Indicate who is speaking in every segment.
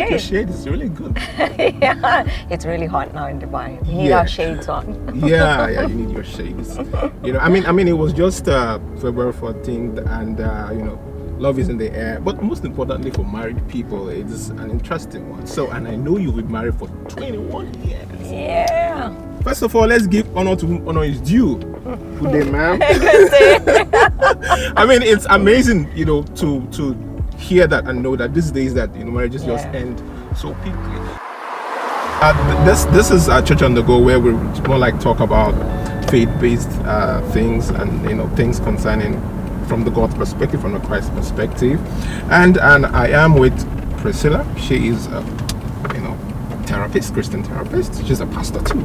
Speaker 1: like your shade is really good.
Speaker 2: Yeah, it's really hot now in Dubai. We need our shades on.
Speaker 1: yeah, you need your shades. I mean, it was just February 14th, and love is in the air. But most importantly, for married people, it's an interesting one. So, and I know you've been married for 21 years.
Speaker 2: Yeah.
Speaker 1: First of all, let's give honor to whom honor is due. Good day, ma'am.
Speaker 2: Good day.
Speaker 1: I mean, it's amazing, to hear that and know that these days that marriages just end so quickly. This is a Church on the Go, where we more like talk about faith-based things and things concerning from the God perspective, from the Christ perspective, and I am with Priscilla. She is therapist, Christian therapist. She's a pastor too,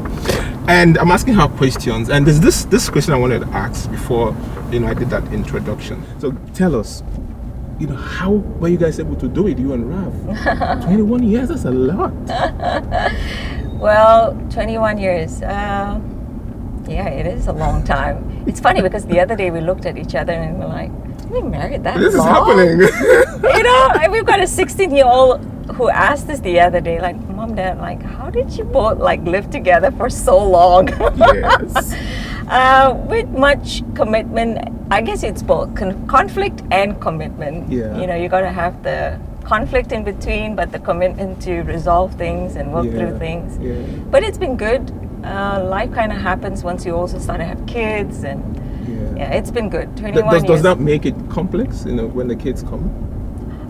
Speaker 1: and I'm asking her questions. And there's this question I wanted to ask before I did that introduction. So tell us, how were you guys able to do it, you and Rav? 21 years, that's a lot.
Speaker 2: Well, 21 years. Yeah, it is a long time. It's funny because the other day we looked at each other and we're like, we married that
Speaker 1: This
Speaker 2: long?
Speaker 1: is happening.
Speaker 2: We've got a 16-year-old who asked us the other day, like, Mom, Dad, like, how did you both live together for so long?
Speaker 1: Yes.
Speaker 2: With much commitment. I guess it's both conflict and commitment.
Speaker 1: Yeah.
Speaker 2: You got to have the conflict in between, but the commitment to resolve things and work through things.
Speaker 1: Yeah.
Speaker 2: But it's been good. Life kind of happens once you also start to have kids, and it's been good. 21 years.
Speaker 1: Does that make it complex, when the kids come?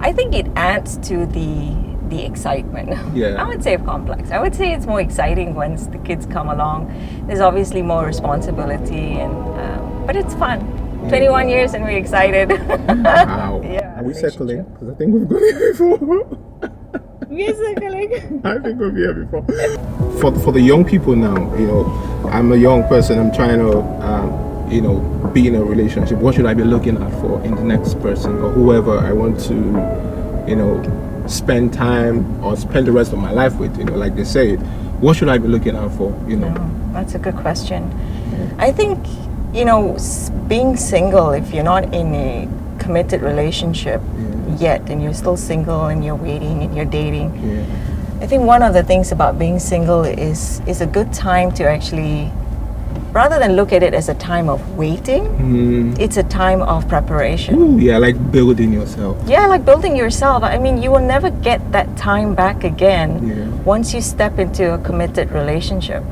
Speaker 2: I think it adds to the excitement.
Speaker 1: Yeah.
Speaker 2: I would say complex. I would say it's more exciting once the kids come along. There's obviously more responsibility, but it's fun. 21 years and we're excited.
Speaker 1: Wow.
Speaker 2: Yeah.
Speaker 1: Are we circling? Because I think we've gone here before.
Speaker 2: We're circling.
Speaker 1: I think we've been here before. For the young people now, I'm a young person. I'm trying to, be in a relationship. What should I be looking out for in the next person or whoever I want to, spend time or spend the rest of my life with? Like they say, what should I be looking out for?
Speaker 2: That's a good question. I think, being single, if you're not in a committed relationship yet and you're still single and you're waiting and you're dating, I think one of the things about being single is a good time to actually, rather than look at it as a time of waiting, it's a time of preparation.
Speaker 1: Ooh, yeah, like building yourself.
Speaker 2: Yeah, like building yourself. I mean, you will never get that time back again once you step into a committed relationship.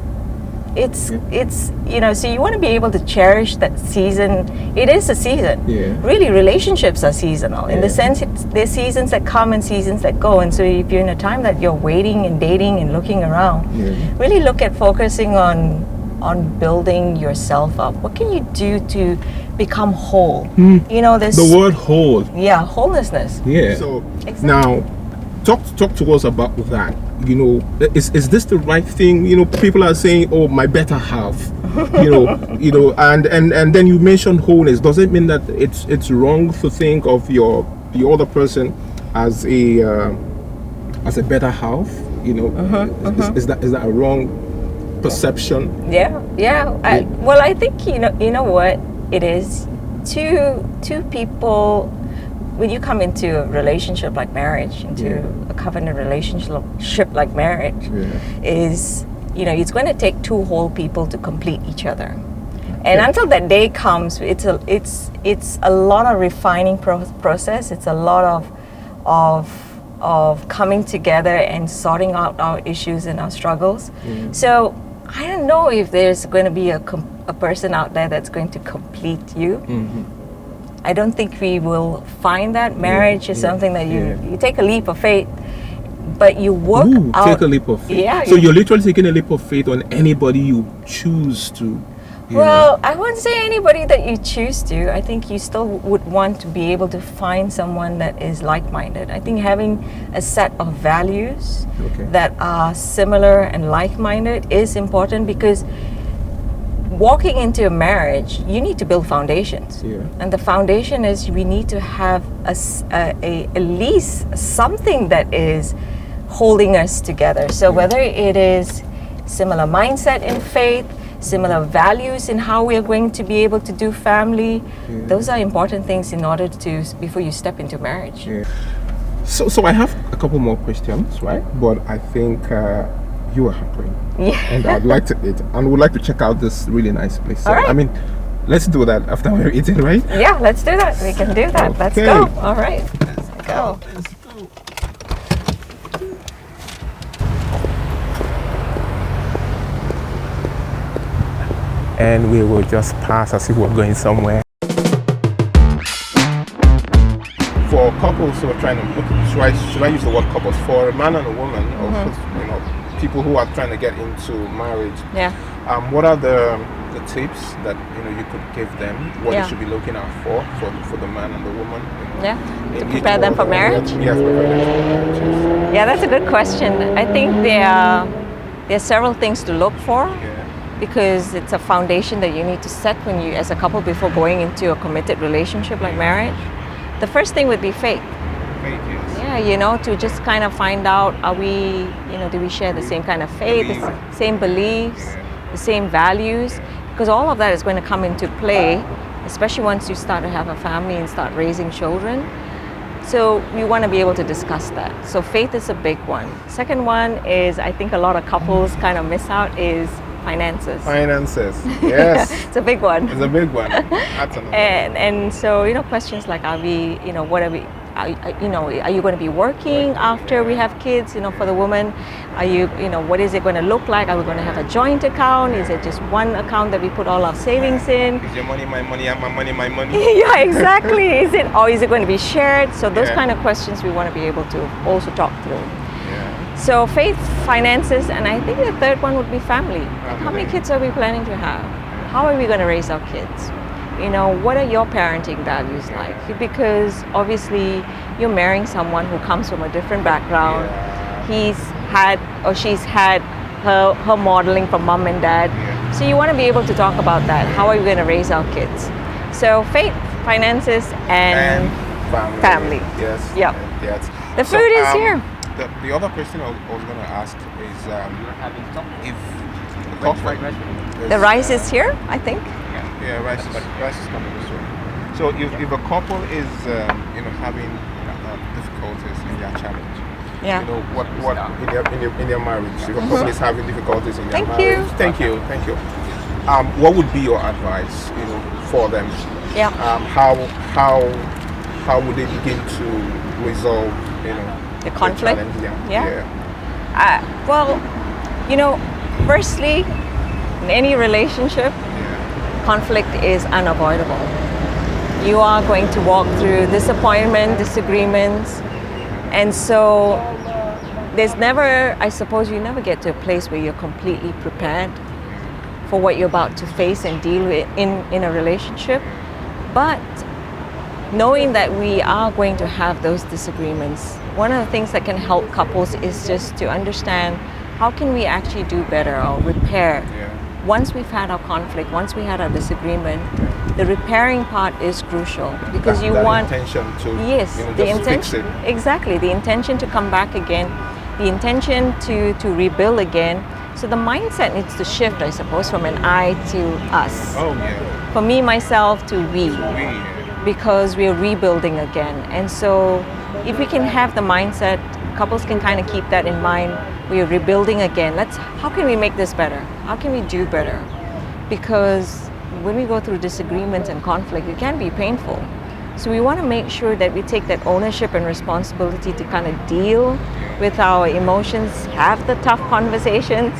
Speaker 2: It's so you want to be able to cherish that season. It is a season. Really, relationships are seasonal in the sense there's seasons that come and seasons that go. And so if you're in a time that you're waiting and dating and looking around, really look at focusing on building yourself up. What can you do to become whole? There's
Speaker 1: the word whole.
Speaker 2: Yeah, wholeness.
Speaker 1: Yeah. So now, talk to us about that. Is this the right thing? People are saying, "Oh, my better half." and then you mentioned wholeness. Does it mean that it's wrong to think of the other person as a better half? Is that a wrong perception?
Speaker 2: Yeah. I think you know what it is. Two people. When you come into a relationship like marriage, into a covenant relationship like marriage, is it's going to take two whole people to complete each other. And until that day comes, it's a lot of refining process. It's a lot of coming together and sorting out our issues and our struggles. So I don't know if there's going to be a person out there that's going to complete you. I don't think we will find that. Marriage is something that you take a leap of faith, but you work out.
Speaker 1: Take a leap of faith.
Speaker 2: Yeah.
Speaker 1: So you're literally taking a leap of faith on anybody you choose to.
Speaker 2: Well, I wouldn't say anybody that you choose to. I think you still would want to be able to find someone that is like-minded. I think having a set of values that are similar and like-minded is important, because walking into a marriage, you need to build foundations. And the foundation is we need to have at least something that is holding us together. So whether it is similar mindset in faith, similar values in how we are going to be able to do family, those are important things in order to, before you step into marriage.
Speaker 1: So I have a couple more questions, right? But I think you are hungry.
Speaker 2: Yeah.
Speaker 1: And I'd like to eat. And would like to check out this really nice place. So,
Speaker 2: All right.
Speaker 1: I mean, let's do that after we're eating, right?
Speaker 2: Yeah, let's do that. We can do that. Let's
Speaker 1: Okay.
Speaker 2: go. All right. Let's go.
Speaker 1: Let's go. And we will just pass as if we're going somewhere. For couples who are trying to, should I use the word couples? For a man and a woman, or for, you know, people who are trying to get into marriage.
Speaker 2: Yeah.
Speaker 1: What are the tips that you could give them? What they should be looking out for the man and the woman?
Speaker 2: Yeah. To prepare them for marriage.
Speaker 1: Yes, prepare them for marriage. Yes.
Speaker 2: Yeah, that's a good question. I think there are several things to look for.
Speaker 1: Yeah.
Speaker 2: Because it's a foundation that you need to set when you, as a couple, before going into a committed relationship like marriage. The first thing would be faith.
Speaker 1: Faith, yes.
Speaker 2: Yeah, to just kind of find out, are we, do we share the same kind of faith, the same beliefs, the same values? Because all of that is going to come into play, especially once you start to have a family and start raising children. So we want to be able to discuss that. So faith is a big one. Second one is, I think a lot of couples kind of miss out, is finances.
Speaker 1: Finances, yes.
Speaker 2: It's a big one.
Speaker 1: It's a big one. That's another one.
Speaker 2: And so questions like, are we, what are we, are you going to be working after we have kids? For the woman, are you, what is it going to look like? Are we going to have a joint account? Is it just one account that we put all our savings in?
Speaker 1: Is your money my money and my money my money?
Speaker 2: Yeah, exactly. Is it going to be shared? So those kind of questions we want to be able to also talk through. So faith, finances, and I think the third one would be family. How many kids are we planning to have? How are we going to raise our kids? What are your parenting values like? Because obviously you're marrying someone who comes from a different background. He's had or she's had her modeling from mom and dad. So you want to be able to talk about that. How are we going to raise our kids? So faith, finances, and family.
Speaker 1: Yes.
Speaker 2: Yep.
Speaker 1: Yes.
Speaker 2: The food is here.
Speaker 1: The other question I was going to ask is if
Speaker 2: the rice is here, I think.
Speaker 1: Yeah, rice is coming this way. So if a couple is having difficulties in their challenge, what in their marriage, if a couple is having difficulties in their marriage, thank you. What would be your advice, for them?
Speaker 2: Yeah.
Speaker 1: How would they begin to resolve,
Speaker 2: the conflict?
Speaker 1: Yeah.
Speaker 2: Firstly, in any relationship, conflict is unavoidable. You are going to walk through disappointment, disagreements, and so there's never, I suppose you never get to a place where you're completely prepared for what you're about to face and deal with in a relationship. But knowing that we are going to have those disagreements, one of the things that can help couples is just to understand how can we actually do better or repair. Once we've had our conflict, once we had our disagreement, the repairing part is crucial because you want
Speaker 1: intention to
Speaker 2: the intention,
Speaker 1: fix it.
Speaker 2: Exactly, the intention to come back again, the intention to rebuild again. So the mindset needs to shift, I suppose, from an I to us.
Speaker 1: Oh yeah.
Speaker 2: For me, myself to we. Because we're rebuilding again. And so if we can have the mindset, couples can kind of keep that in mind, we are rebuilding again. How can we make this better? How can we do better? Because when we go through disagreements and conflict, it can be painful. So we want to make sure that we take that ownership and responsibility to kind of deal with our emotions, have the tough conversations.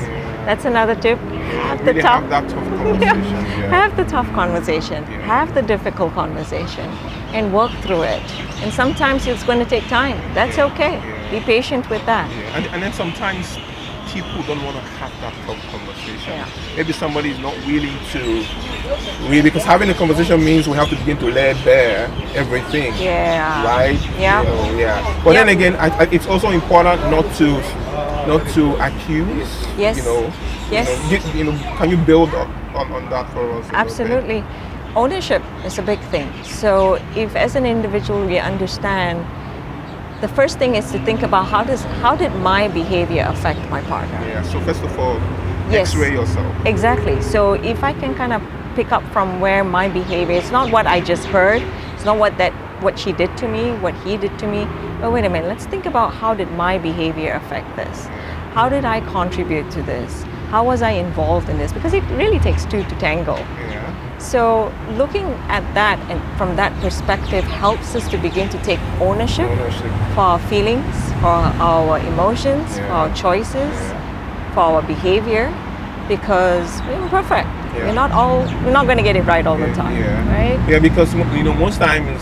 Speaker 2: That's another tip. Have the tough
Speaker 1: conversation.
Speaker 2: Have the tough conversation. Have the difficult conversation and work through it. And sometimes it's going to take time. That's okay. Be patient with that.
Speaker 1: And then sometimes people don't want to have that tough conversation. Maybe somebody is not willing to because having a conversation means we have to begin to lay bare everything. Right? But then again, it's also important not to accuse.
Speaker 2: Yes.
Speaker 1: Can you build on that for us?
Speaker 2: Absolutely. Ownership is a big thing. So if as an individual we understand, the first thing is to think about how did my behavior affect my partner?
Speaker 1: So first of all, X-ray yourself.
Speaker 2: Exactly. So if I can kind of pick up from where my behavior, it's not what I just heard, it's not what that what she did to me, what he did to me. But wait a minute, let's think about how did my behavior affect this? How did I contribute to this? How was I involved in this? Because it really takes two to tango.
Speaker 1: Yeah.
Speaker 2: So looking at that and from that perspective helps us to begin to take ownership for our feelings, for our emotions, for our choices, for our behavior, because we're imperfect. We're not going to get it right all the time, right?
Speaker 1: Yeah, because most times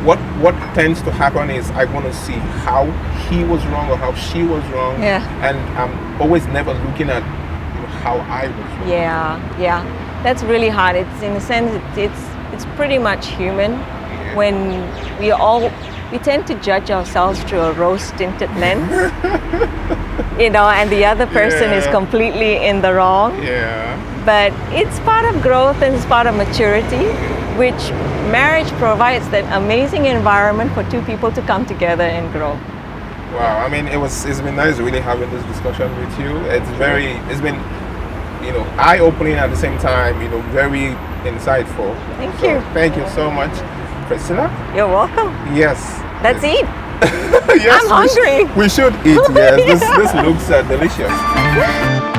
Speaker 1: what tends to happen is I want to see how he was wrong or how she was wrong, and I'm always never looking at how I was wrong.
Speaker 2: Yeah, that's really hard. It's in a sense it's pretty much human when we tend to judge ourselves through a rose-tinted lens, and the other person is completely in the wrong.
Speaker 1: Yeah.
Speaker 2: But it's part of growth and it's part of maturity, which marriage provides that amazing environment for two people to come together and grow.
Speaker 1: Wow, I mean, it's been nice really having this discussion with you. It's been eye-opening at the same time, very insightful. Thank you so much, Priscilla.
Speaker 2: You're welcome.
Speaker 1: Yes.
Speaker 2: Let's eat.
Speaker 1: Yes,
Speaker 2: I'm hungry.
Speaker 1: We should eat, yes. This looks delicious.